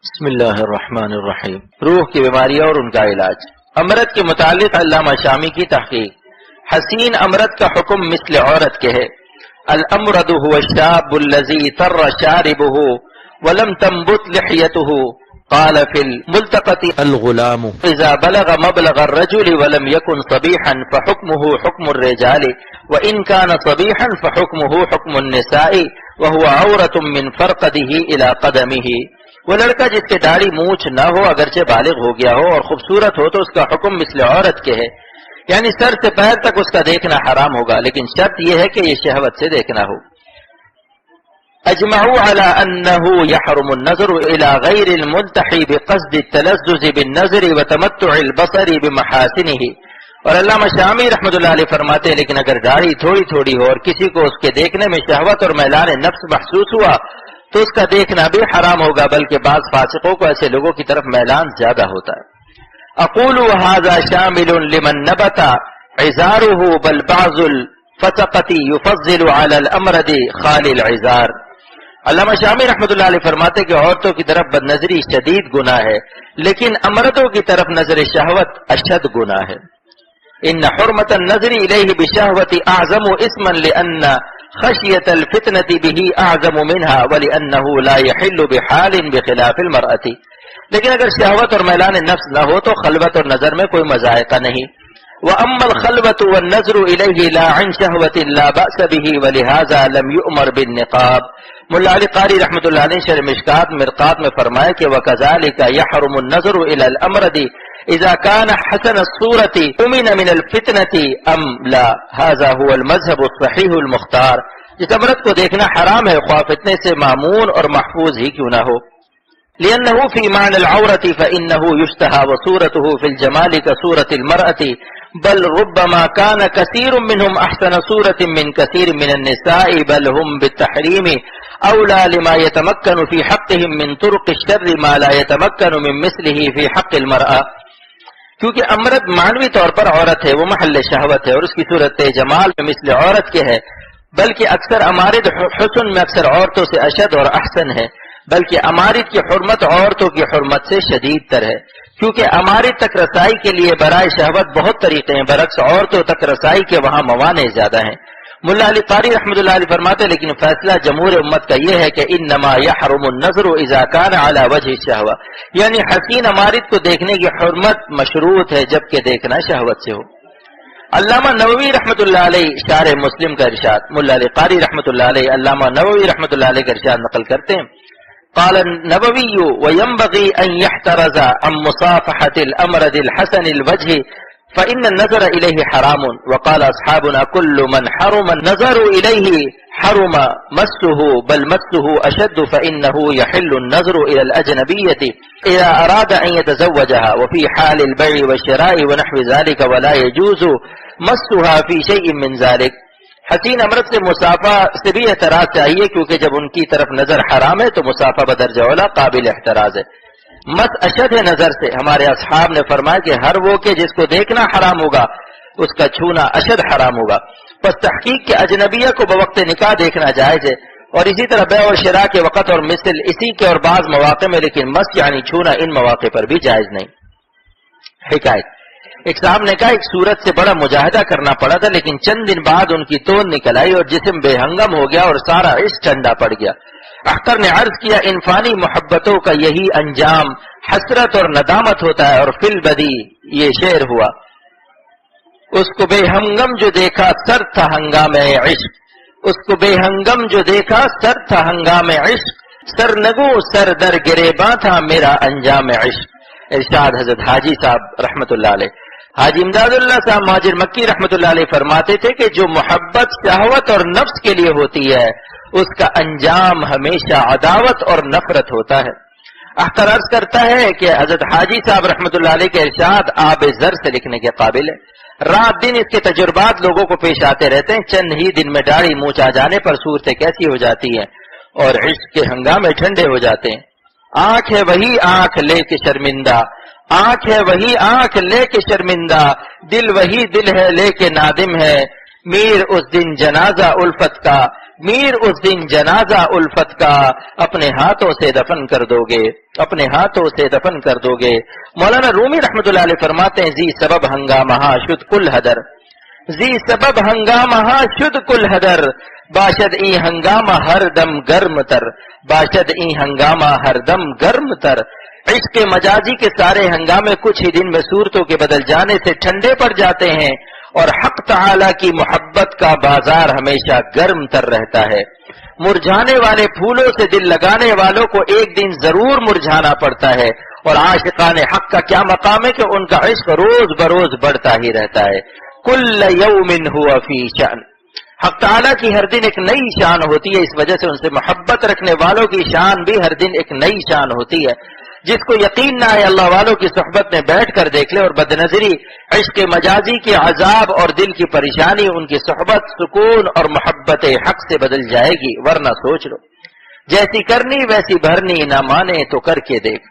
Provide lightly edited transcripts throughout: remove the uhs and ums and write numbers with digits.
بسم اللہ الرحمن الرحیم۔ روح کی بیماریاں اور ان کا علاج۔ امرت کے متعلق علامہ شامی کی تحقیق۔ حسین امرت کا حکم مثل عورت کے ہے۔ الامرد هو الشاب الذي تر شاربه ولم تنبت لحيته، قال في الملتقط الغلام اذا بلغ مبلغ الرجل ولم يكن صبيحا فحكمه حكم الرجال وان كان صبيحا فحكمه حكم النساء وهو عورة من فرقده الى قدمه۔ وہ لڑکا جس کے داڑھی مونچھ نہ ہو اگرچہ بالغ ہو گیا ہو اور خوبصورت ہو تو اس کا حکم مثل عورت کے ہے، یعنی سر سے پیر تک اس کا دیکھنا حرام ہوگا، لیکن شرط یہ ہے کہ یہ شہوت سے دیکھنا ہو۔ اجمعوا على انه يحرم النظر الى غير الملتحي بقصد التلذذ بالنظر وتمتع البصر بمحاسنه۔ اور علامہ شامی رحمۃ اللہ علیہ فرماتے ہیں لیکن اگر داڑھی تھوڑی تھوڑی ہو اور کسی کو اس کے دیکھنے میں شہوت اور میلان نفس محسوس ہوا تو اس کا دیکھنا بھی حرام ہوگا، بلکہ بعض فاسقوں کو ایسے لوگوں کی طرف میلان زیادہ ہوتا ہے۔ اقول وهذا شامل لمن نبت عذاره بل بعض الفسقة يفضل على الامرد خال العذار۔ علامہ شامی رحمۃ اللہ علیہ فرماتے کہ عورتوں کی طرف بدنظری شدید گناہ ہے، لیکن امردوں کی طرف نظر شہوت اشد گناہ ہے۔ ان حرمت النظر الیہ بشہوت اعظم اسما لان خشیت الفتنة به اعظم منها ولانه لا يحل بحال بخلاف المرأة۔ لیکن اگر شہوت اور میلان نفس نہ ہو تو خلوت اور نظر میں کوئی مذائقہ نہیں۔ واما الخلوة والنظر الیہ لا عن شہوت لا بأس به ولهذا لم يؤمر بالنقاب۔ ملا علی قاری رحمۃ اللہ علیہ شرح مشکات مرقات میں فرمایا کہ وکذالک یحرم النظر الی الامرد اذا كان حسن الصورة امن من الفتنة ام لا، هذا هو المذهب الصحیح المختار۔ جس امرد کو دیکھنا حرام ہے خواہ فتنے سے معمون اور محفوظ ہی کیوں نہ ہو، لأنه في معنى العورة فإنه يشتهى وصورته في الجمال كصورة المرأة، بل ربما كان كثير منهم أحسن صورة من كثير من النساء، بل هم بالتحريم أولى لما يتمكن في حقهم من طرق الشر ما لا يتمكن من مثله في حق المرأة۔ کیونکہ امرد معنوی طور پر عورت ہے، وہ محل شہوت ہے اور اس کی صورت جمال میں مثل عورت کے ہے، بلکہ اکثر امارد حسن میں اکثر عورتوں سے اشد اور احسن ہے، بلکہ امارد کی حرمت عورتوں کی حرمت سے شدید تر ہے، کیونکہ امارد تک رسائی کے لیے برائے شہوت بہت طریقے ہیں، برعکس عورتوں تک رسائی کے وہاں موانع زیادہ ہیں۔ ملا علی قاری رحمۃ اللہ علیہ فرماتے ہیں لیکن فیصلہ جمہور امت کا یہ ہے کہ انما یحرم النظر اذا كان على وجه الشهوة، یعنی حسین امارد کو دیکھنے کی حرمت مشروط ہے جبکہ دیکھنا شہوت سے ہو۔ علامہ نووی رحمۃ اللہ علیہ شارح مسلم کا ارشاد، ملا علی قاری رحمۃ اللہ علیہ علامہ نووی رحمۃ اللہ علیہ کا ارشاد نقل کرتے ہیں، قال النووي وينبغي ان يحترز عن مصافحة الامرد الحسن الوجه فإن النظر إليه حرام، وقال أصحابنا كل من حرم النظر إليه حرم مسه، بل مسه أشد فإنه يحل النظر إلى الأجنبية إذا أراد أن يتزوجها وفي حال البيع والشراء ونحو ذلك، ولا يجوز مسها في شيء من ذلك۔ حسین امرد سے مصافحہ سے بھی احتراز چاہیے کیونکہ جب ان کی طرف نظر حرام ہے تو مصافحہ بدرجہ اولیٰ قابل احتراز ہے۔ مس اشد ہے نظر سے، ہمارے اصحاب نے فرمایا کہ ہر وہ کہ جس کو دیکھنا حرام ہوگا اس کا چھونا اشد حرام ہوگا۔ پس تحقیق کے اجنبیہ کو بوقت نکاح دیکھنا جائز ہے، اور اسی طرح بیع اور شراء کے وقت اور مثل اسی کے اور بعض مواقع میں، لیکن مس یعنی چھونا ان مواقع پر بھی جائز نہیں۔ حکایت، ایک صاحب نے کہا ایک صورت سے بڑا مجاہدہ کرنا پڑا تھا، لیکن چند دن بعد ان کی توند نکل آئی اور جسم بے ہنگم ہو گیا اور سارا عشق ٹھنڈا پڑ گیا۔ اختر نے عرض کیا انفانی محبتوں کا یہی انجام حسرت اور ندامت ہوتا ہے، اور فی البدی یہ شعر ہوا، اس کو بے ہنگم جو دیکھا سر تھا ہنگام عشق، اس کو بے ہنگم جو دیکھا سر تھا ہنگام عشق، سر نگو سر در گریباں تھا میرا انجام عشق۔ ارشاد حضرت حاجی صاحب رحمت اللہ علیہ، حاجی امداد اللہ صاحب مہاجر مکی رحمت اللہ علیہ فرماتے تھے کہ جو محبت شہوت اور نفس کے لیے ہوتی ہے اس کا انجام ہمیشہ عداوت اور نفرت ہوتا ہے۔ اختر عرض کرتا ہے کہ حضرت حاجی صاحب رحمت اللہ علیہ کے ارشاد آب زر سے لکھنے کے قابل ہے۔ رات دن اس کے تجربات لوگوں کو پیش آتے رہتے ہیں، چند ہی دن میں داڑھی مونچھ آ جانے پر صورتیں کیسی ہو جاتی ہیں اور عشق کے ہنگامے ٹھنڈے ہو جاتے ہیں۔ آنکھ ہے وہی آنکھ لے کے شرمندہ، آنکھ ہے وہی آنکھ لے کے شرمندہ، دل وہی دل ہے لے کے نادم ہے، میر اس دن جنازہ الفت کا میر اس دن جنازہ الفت کا اپنے ہاتھوں سے دفن کر دو گے، اپنے ہاتھوں سے دفن کر دو گے۔ مولانا رومی رحمۃ اللہ علیہ فرماتے ہیں زی سبب ہنگامہ شد کل حدر، زی سبب ہنگامہ شد کل حدر، باشد ای ہنگامہ ہر دم گرم تر، باشد ای ہنگامہ ہر دم گرم تر۔ عشق مجازی کے سارے ہنگامے کچھ ہی دن میں صورتوں کے بدل جانے سے ٹھنڈے پڑ جاتے ہیں، اور حق تعالی کی محبت کا بازار ہمیشہ گرم تر رہتا ہے۔ مرجھانے والے پھولوں سے دل لگانے والوں کو ایک دن ضرور مرجھانا پڑتا ہے، اور عاشقان حق کا کیا مقام ہے کہ ان کا عشق روز بروز بڑھتا ہی رہتا ہے۔ کل یوم ہوا فی شأن، حق تعالیٰ کی ہر دن ایک نئی شان ہوتی ہے، اس وجہ سے ان سے محبت رکھنے والوں کی شان بھی ہر دن ایک نئی شان ہوتی ہے۔ جس کو یقین نہ ہے اللہ والوں کی صحبت میں بیٹھ کر دیکھ لے، اور بدنظری عشق مجازی کے عذاب اور دل کی پریشانی ان کی صحبت سکون اور محبت حق سے بدل جائے گی، ورنہ سوچ لو جیسی کرنی ویسی بھرنی، نہ مانے تو کر کے دیکھ،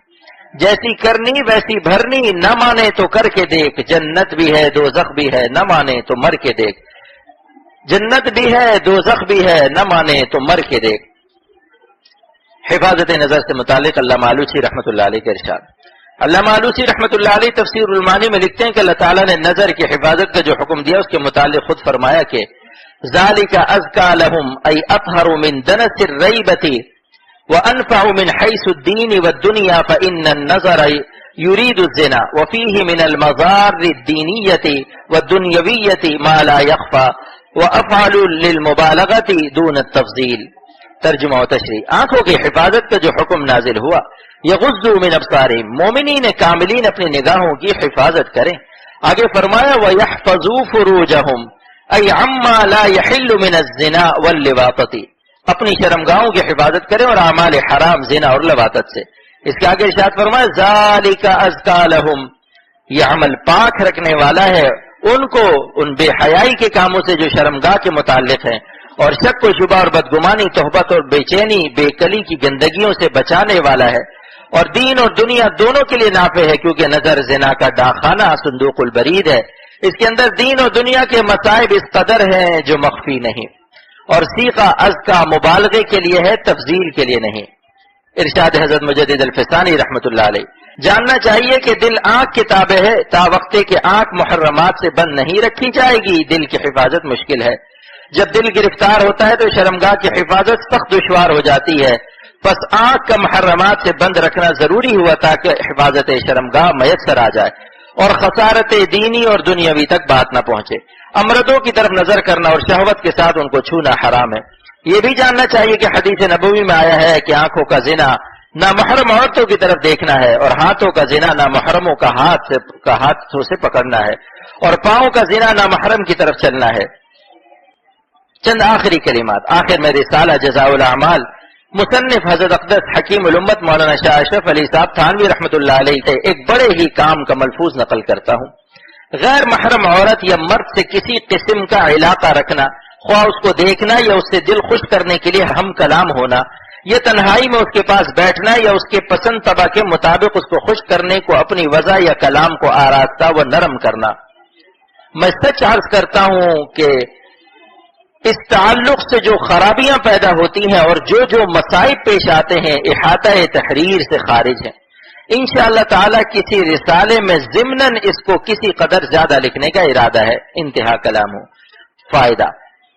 جیسی کرنی ویسی بھرنی، نہ مانے تو کر کے دیکھ، جنت بھی ہے دوزخ بھی ہے، نہ مانے تو مر کے دیکھ، جنت بھی ہے دوزخ بھی ہے، نہ مانے تو مر کے دیکھ۔ حفاظت نظر سے متعلق علامہ آلوسی رحمۃ اللہ علیہ کے ارشاد، علامہ آلوسی رحمۃ اللہ علیہ تفسیر المعانی میں لکھتے ہیں کہ اللہ تعالیٰ نے نظر کی حفاظت کا جو حکم دیا اس کے متعلق خود فرمایا کہ ذالک ازکا لہم ای اطہر من دنس الریبۃ وانفع من حیث الدین والدنیا فان النظر یرید الزنا وفیہ من المضار الدینیۃ والدنیویۃ ما لا یخفى وافعل للمبالغۃ دون التفضیل۔ ترجمہ و تشریح، آنکھوں کی حفاظت کا جو حکم نازل ہوا، یغضوا من ابصارہم، مومنین کاملین اپنی نگاہوں کی حفاظت کریں۔ آگے فرمایا وَيَحْفَظُوا فُرُوجَهُمْ أَيْ عَمَّا لَا يَحِلُّ مِنَ الزِّنَا وَاللِّوَاطَةِ، اپنی شرمگاہوں کی حفاظت کریں اور اعمال حرام زنا اور لواطت سے۔ اس کے آگے ارشاد فرمایا ذَلِكَ أَزْكَىٰ لَهُمْ، یہ عمل پاک رکھنے والا ہے ان کو ان بے حیائی کے کاموں سے جو شرمگاہ کے متعلق ہیں، اور شک و شبہ اور بدگمانی، تہبت اور بے چینی، بے کلی کی گندگیوں سے بچانے والا ہے، اور دین اور دنیا دونوں کے لیے نافع ہے، کیونکہ نظر زنا کا ڈاکخانہ صندوق البرید ہے، اس کے اندر دین اور دنیا کے مصائب اس قدر ہیں جو مخفی نہیں، اور سیغہ ازکا مبالغے کے لیے ہے، تفضیل کے لیے نہیں۔ ارشاد حضرت مجدد الفسانی رحمۃ اللہ علیہ، جاننا چاہیے کہ دل آنکھ کے تابع ہے، تا وقتے کہ آنکھ محرمات سے بند نہیں رکھی جائے گی دل کی حفاظت مشکل ہے۔ جب دل گرفتار ہوتا ہے تو شرمگاہ کی حفاظت سخت دشوار ہو جاتی ہے، پس آنکھ کا محرمات سے بند رکھنا ضروری ہوا تاکہ حفاظت شرمگاہ میسر آ جائے اور خسارت دینی اور دنیاوی تک بات نہ پہنچے۔ امردوں کی طرف نظر کرنا اور شہوت کے ساتھ ان کو چھونا حرام ہے۔ یہ بھی جاننا چاہیے کہ حدیث نبوی میں آیا ہے کہ آنکھوں کا زنا نامحرم عورتوں کی طرف دیکھنا ہے، اور ہاتھوں کا زنا نامحرموں کا ہاتھوں سے پکڑنا ہے، اور پاؤں کا زنا نامحرم کی طرف چلنا ہے۔ چند آخری کلمات آخر میں رسالہ جزاء الاعمال مصنف حضرت اقدس حکیم الامت مولانا شاہ اشرف علی صاحب تھانوی رحمۃ اللہ علیہ سے ایک بڑے ہی کام کا ملفوظ نقل کرتا ہوں۔ غیر محرم عورت یا مرد سے کسی قسم کا علاقہ رکھنا، خواہ اس کو دیکھنا یا اس سے دل خوش کرنے کے لیے ہم کلام ہونا، یہ تنہائی میں اس کے پاس بیٹھنا یا اس کے پسند طبع کے مطابق اس کو خوش کرنے کو اپنی وضع یا کلام کو آراستہ و نرم کرنا، میں سچ عرض کرتا ہوں کہ اس تعلق سے جو خرابیاں پیدا ہوتی ہیں اور جو مصائب پیش آتے ہیں احاطہ تحریر سے خارج ہیں۔ انشاءاللہ تعالی کسی رسالے میں ضمناً اس کو کسی قدر زیادہ لکھنے کا ارادہ ہے۔ انتہا کلام ہوں۔ فائدہ،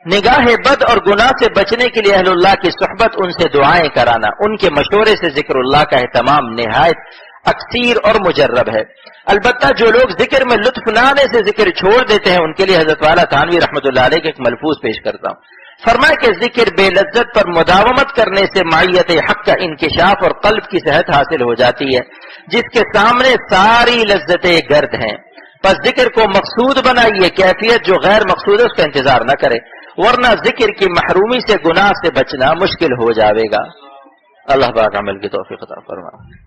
نگاہ بد اور گناہ سے بچنے کے لیے اہل اللہ کی صحبت، ان سے دعائیں کرانا، ان کے مشورے سے ذکر اللہ کا اہتمام نہایت اکثیر اور مجرب ہے۔ البتہ جو لوگ ذکر میں لطف نہ آنے سے ذکر چھوڑ دیتے ہیں ان کے لیے حضرت والا تھانوی رحمۃ اللہ علیہ کے ایک ملفوظ پیش کرتا ہوں۔ فرمایا کہ ذکر بے لذت پر مداومت کرنے سے معیت حق کا انکشاف اور قلب کی صحت حاصل ہو جاتی ہے، جس کے سامنے ساری لذتیں گرد ہیں۔ پس ذکر کو مقصود بنائیے، کیفیت جو غیر مقصود ہے اس کا انتظار نہ کرے، ورنہ ذکر کی محرومی سے گناہ سے بچنا مشکل ہو جاوے گا۔ اللہ پاک عمل کی توفیق عطا فرمائے۔